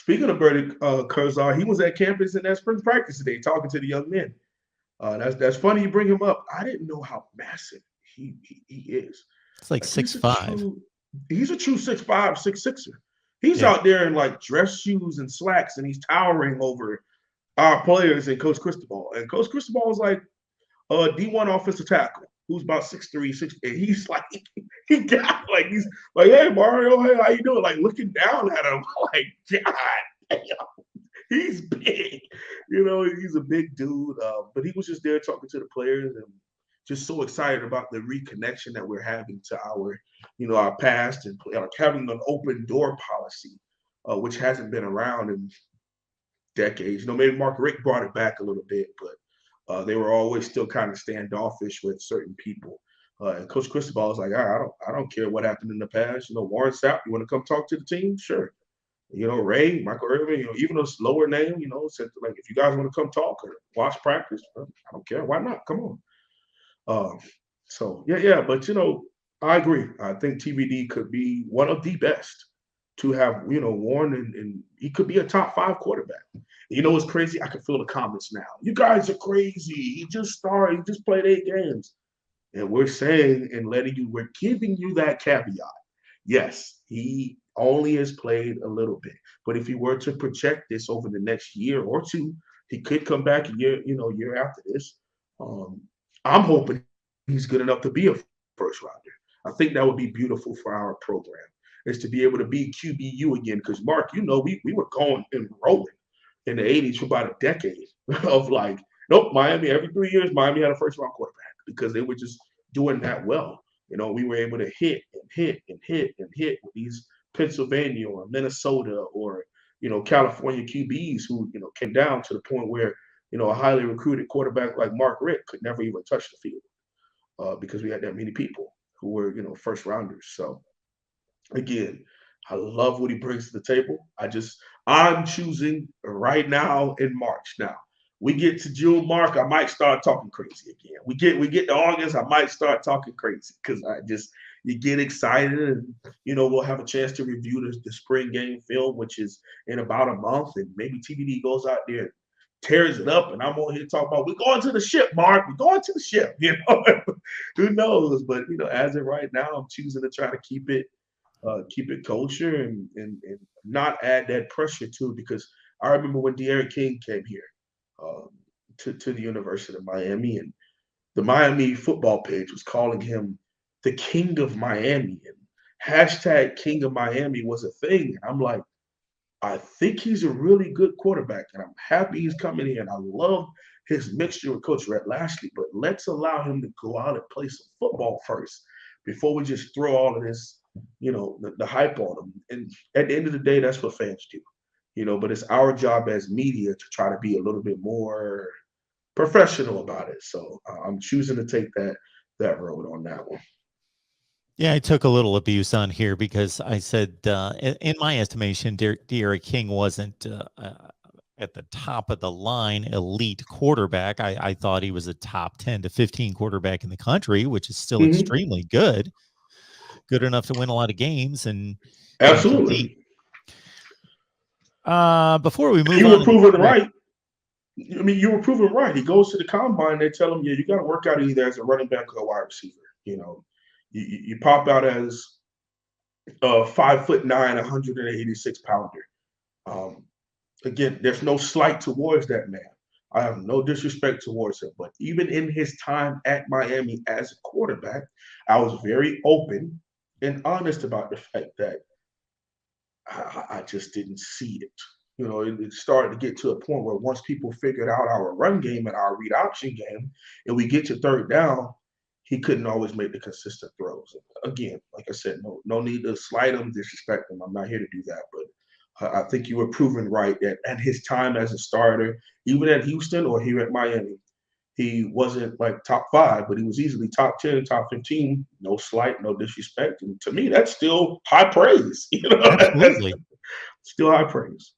Speaking of Bernie Kosar, he was at campus in that spring practice today talking to the young men. That's funny you bring him up. I didn't know how massive he is. It's like Like 6'5". he's a true 6'5", 6'6". He's Yeah. out there in like dress shoes and slacks, and he's towering over our players and Coach Cristobal. And Coach Cristobal is like D1 offensive tackle who's about 6'3", 6'8". He's like he got like he's like, hey Mario, hey, how you doing? Like looking down at him, like God damn, he's big. He's a big dude. But he was just there talking to the players and just so excited about the reconnection that we're having to our past and having an open door policy, which hasn't been around in decades. Maybe Mark Rick brought it back a little bit, but they were always still kind of standoffish with certain people. And Coach Cristobal was like, I don't care what happened in the past. Warren Sapp, you want to come talk to the team? Sure. Ray, Michael Irvin, even a lower name, said like if you guys want to come talk or watch practice, I don't care. Why not? Come on. So yeah, but I agree. I think TBD could be one of the best to have, Warren, and he could be a top 5 quarterback. What's crazy? I can feel the comments now. You guys are crazy. He just started. He just played 8 games. And we're saying and we're giving you that caveat. Yes, he only has played a little bit. But if he were to project this over the next year or two, he could come back a year after this. I'm hoping he's good enough to be a first rounder. I think that would be beautiful for our program, is to be able to be QBU again. Because Mark, we were going and rolling in the 80s for about a decade of like, nope, Miami, every 3 years, Miami had a first round quarterback because they were just doing that well. We were able to hit and hit and hit and hit with these Pennsylvania or Minnesota or, California QBs who, came down to the point where, a highly recruited quarterback like Mark Rick could never even touch the field because we had that many people who were, first rounders. So again, I love what he brings to the table. I'm choosing right now in March. Now we get to June, Mark, I might start talking crazy again. We get to August, I might start talking crazy because you get excited and we'll have a chance to review the spring game film, which is in about a month, and maybe TBD goes out there, tears it up, and I'm on here talking about we're going to the ship, Mark. We're going to the ship. Who knows? But as of right now, I'm choosing to try to keep it kosher and not add that pressure to it, because I remember when De'Aaron King came here um, to the University of Miami, and the Miami football page was calling him the King of Miami, and hashtag King of Miami was a thing. And I'm like, I think he's a really good quarterback, and I'm happy he's coming in. I love his mixture with Coach Rhett Lashley, but let's allow him to go out and play some football first before we just throw all of this, the hype on him. And at the end of the day, that's what fans do, but it's our job as media to try to be a little bit more professional about it. So I'm choosing to take that road on that one. Yeah, I took a little abuse on here because I said, in my estimation, De'Aaron King wasn't at the top of the line elite quarterback. I thought he was a top 10 to 15 quarterback in the country, which is still Mm-hmm. extremely good enough to win a lot of games and compete. Absolutely. Before we move You on were to the proven quarterback, right. I mean, you were proven right. He goes to the combine. They tell him, yeah, you got to work out either as a running back or a wide receiver. You pop out as a 5'9", 186 pounder. Um, Again, there's no slight towards that man. I have no disrespect towards him, but even in his time at Miami as a quarterback, I was very open and honest about the fact that I just didn't see it. It started to get to a point where once people figured out our run game and our read option game, and we get to third down, he couldn't always make the consistent throws. Again, like I said, no need to slight him, disrespect him. I'm not here to do that, but I think you were proven right that at his time as a starter, even at Houston or here at Miami, he wasn't like top 5, but he was easily top 10, top 15. No slight, no disrespect. And to me, that's still high praise. That's absolutely. still high praise.